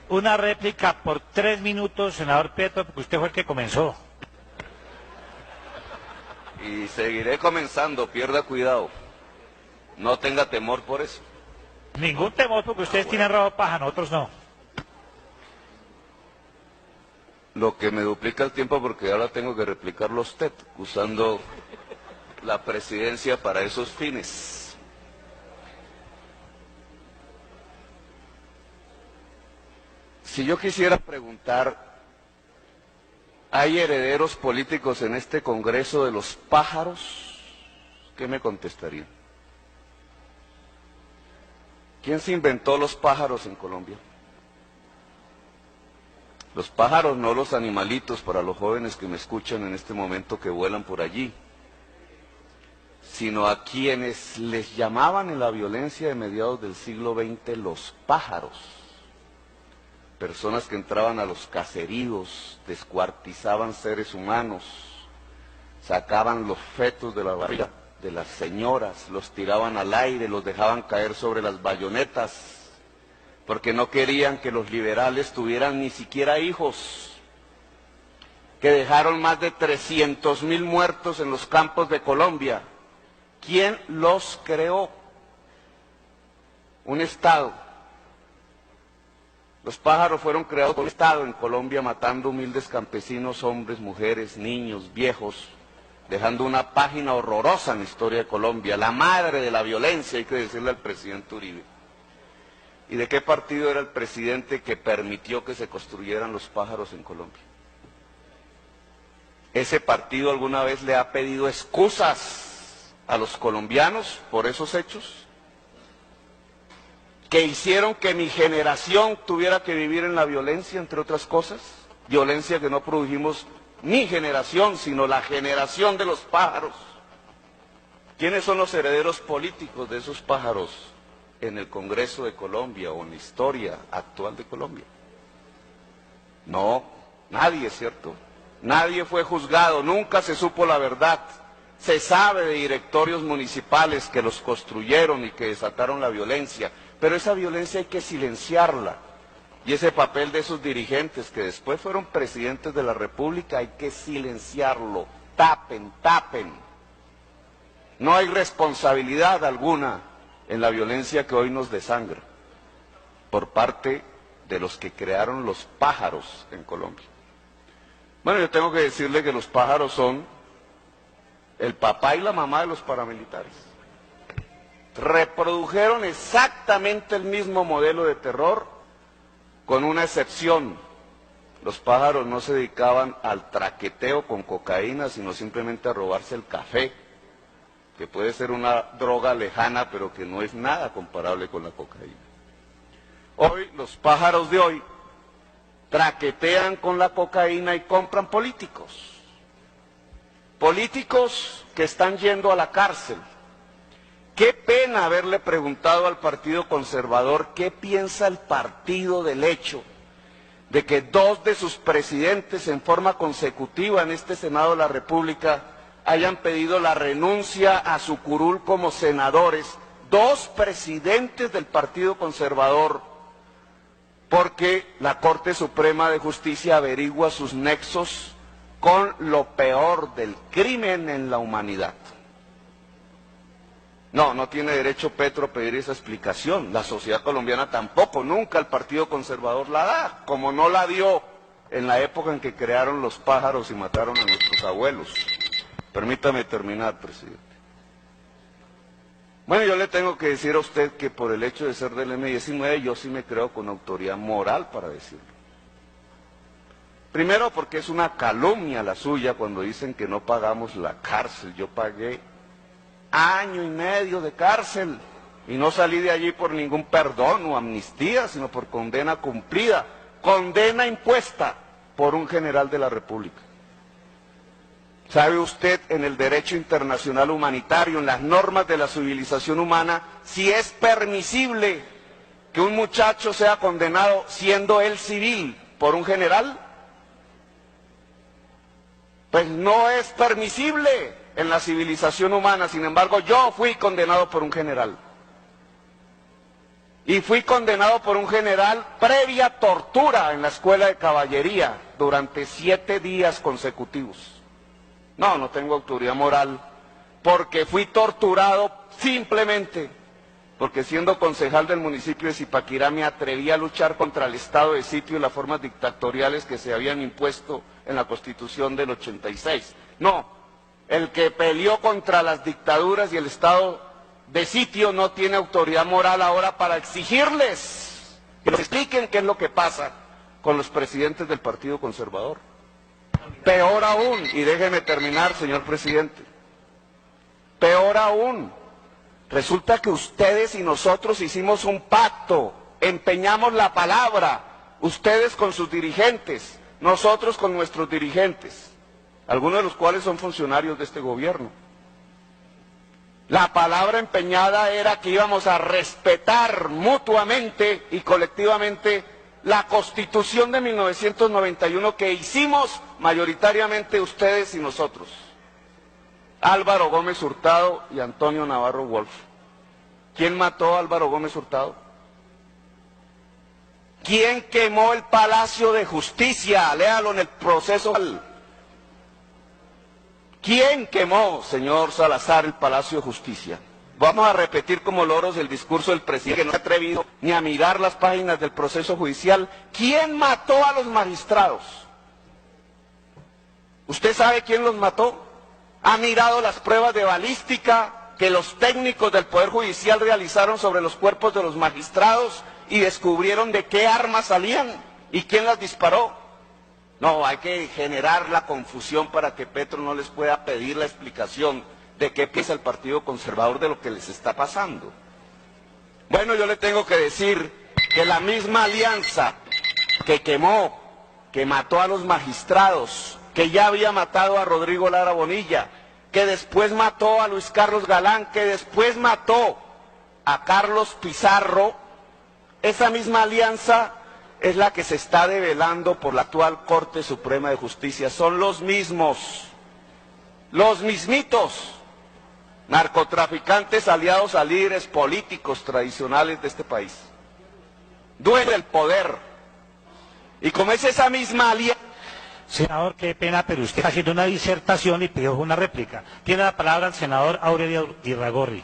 Una réplica por 3 minutos, senador Petro, porque usted fue el que comenzó. Y seguiré comenzando, pierda cuidado. No tenga temor por eso. Ningún temor, porque ustedes tienen rojo paja, nosotros no. Lo que me duplica el tiempo porque ahora tengo que replicarlo a usted, usando la presidencia para esos fines. Si yo quisiera preguntar, ¿hay herederos políticos en este Congreso de los pájaros? ¿Qué me contestarían? ¿Quién se inventó los pájaros en Colombia? Los pájaros, no los animalitos, para los jóvenes que me escuchan en este momento que vuelan por allí, sino a quienes les llamaban en la violencia de mediados del siglo XX los pájaros. Personas que entraban a los caseríos, descuartizaban seres humanos, sacaban los fetos de la barriga de las señoras, los tiraban al aire, los dejaban caer sobre las bayonetas, porque no querían que los liberales tuvieran ni siquiera hijos, que dejaron más de 300.000 muertos en los campos de Colombia. ¿Quién los creó? Un Estado. Los pájaros fueron creados por un Estado en Colombia, matando humildes campesinos, hombres, mujeres, niños, viejos, dejando una página horrorosa en la historia de Colombia, la madre de la violencia, hay que decirle al presidente Uribe. ¿Y de qué partido era el presidente que permitió que se construyeran los pájaros en Colombia? ¿Ese partido alguna vez le ha pedido excusas a los colombianos por esos hechos? ¿Que hicieron que mi generación tuviera que vivir en la violencia, entre otras cosas? Violencia que no produjimos mi generación, sino la generación de los pájaros. ¿Quiénes son los herederos políticos de esos pájaros en el Congreso de Colombia o en la historia actual de Colombia? No, nadie, ¿cierto? Nadie fue juzgado, nunca se supo la verdad. Se sabe de directorios municipales que los construyeron y que desataron la violencia, pero esa violencia hay que silenciarla. Y ese papel de esos dirigentes que después fueron presidentes de la República hay que silenciarlo. Tapen, tapen. No hay responsabilidad alguna en la violencia que hoy nos desangra por parte de los que crearon los pájaros en Colombia. Bueno, yo tengo que decirle que los pájaros son el papá y la mamá de los paramilitares. Reprodujeron exactamente el mismo modelo de terror, con una excepción. Los pájaros no se dedicaban al traqueteo con cocaína, sino simplemente a robarse el café, que puede ser una droga lejana, pero que no es nada comparable con la cocaína. Hoy, los pájaros de hoy traquetean con la cocaína y compran políticos. Políticos que están yendo a la cárcel. Qué pena haberle preguntado al Partido Conservador qué piensa el partido del hecho de que dos de sus presidentes en forma consecutiva en este Senado de la República hayan pedido la renuncia a su curul como senadores, dos presidentes del Partido Conservador, porque la Corte Suprema de Justicia averigua sus nexos con lo peor del crimen en la humanidad. No, no tiene derecho Petro a pedir esa explicación, la sociedad colombiana tampoco, nunca el Partido Conservador la da, como no la dio en la época en que crearon los pájaros y mataron a nuestros abuelos. Permítame terminar, presidente. Bueno, yo le tengo que decir a usted que por el hecho de ser del M-19 yo sí me creo con autoridad moral para decirlo. Primero porque es una calumnia la suya cuando dicen que no pagamos la cárcel. Yo pagué 1 año y medio de cárcel y no salí de allí por ningún perdón o amnistía, sino por condena cumplida, condena impuesta por un general de la República. ¿Sabe usted en el derecho internacional humanitario, en las normas de la civilización humana, si es permisible que un muchacho sea condenado siendo él civil por un general? Pues no es permisible en la civilización humana, sin embargo yo fui condenado por un general. y fui condenado por un general previa tortura en la escuela de caballería durante 7 días consecutivos. No tengo autoridad moral, porque fui torturado simplemente porque siendo concejal del municipio de Zipaquirá me atreví a luchar contra el estado de sitio y las formas dictatoriales que se habían impuesto en la Constitución del 86. No, el que peleó contra las dictaduras y el estado de sitio no tiene autoridad moral ahora para exigirles que nos expliquen qué es lo que pasa con los presidentes del Partido Conservador. Peor aún, y déjeme terminar, señor presidente, peor aún, resulta que ustedes y nosotros hicimos un pacto, empeñamos la palabra, ustedes con sus dirigentes, nosotros con nuestros dirigentes, algunos de los cuales son funcionarios de este gobierno. La palabra empeñada era que íbamos a respetar mutuamente y colectivamente la Constitución de 1991 que hicimos mayoritariamente ustedes y nosotros. Álvaro Gómez Hurtado y Antonio Navarro Wolf. ¿Quién mató a Álvaro Gómez Hurtado? ¿Quién quemó el Palacio de Justicia? Léalo en el proceso. ¿Quién quemó, señor Salazar, el Palacio de Justicia? Vamos a repetir como loros el discurso del presidente, que no se ha atrevido ni a mirar las páginas del proceso judicial. ¿Quién mató a los magistrados? ¿Usted sabe quién los mató? ¿Ha mirado las pruebas de balística que los técnicos del Poder Judicial realizaron sobre los cuerpos de los magistrados y descubrieron de qué armas salían y quién las disparó? No, hay que generar la confusión para que Petro no les pueda pedir la explicación de qué piensa el Partido Conservador de lo que les está pasando. Bueno, yo le tengo que decir que la misma alianza que quemó, que mató a los magistrados, que ya había matado a Rodrigo Lara Bonilla, que después mató a Luis Carlos Galán, que después mató a Carlos Pizarro, esa misma alianza es la que se está develando por la actual Corte Suprema de Justicia. Son los mismos, los mismitos narcotraficantes aliados a líderes políticos tradicionales de este país. Duele el poder. Y como es esa misma alianza... Senador, qué pena, pero usted está haciendo una disertación y pidió una réplica. Tiene la palabra el senador Aurelio Irragorri.